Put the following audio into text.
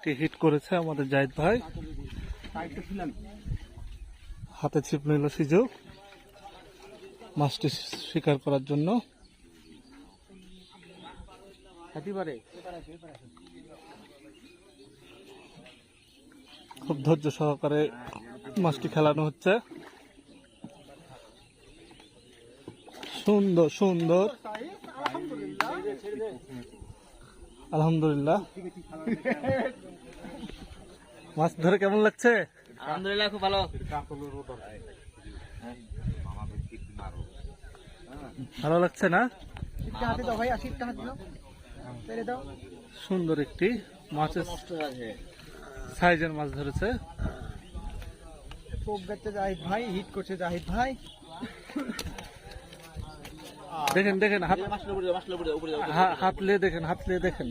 একটি হিট করেছে আমাদের জাহিদ ভাই। হাতে ছিপ নিল সিজু মাছটি শিকার করার জন্য। খুব ধৈর্য সহকারে মাছটি খেলানো হচ্ছে। সুন্দর সুন্দর, আলহামদুলিল্লাহ। মাছ ধরে কেমন লাগছে? আলহামদুলিল্লাহ, খুব ভালো। ভালো লাগছে না? সুন্দর একটি মাছের সাইজের মাছ ধরেছে। জাহিদ ভাই হিট করছে, জাহিদ ভাই। দেখেন দেখেন, হাত লিয়ে দেখেন, হাত লিয়ে দেখেন।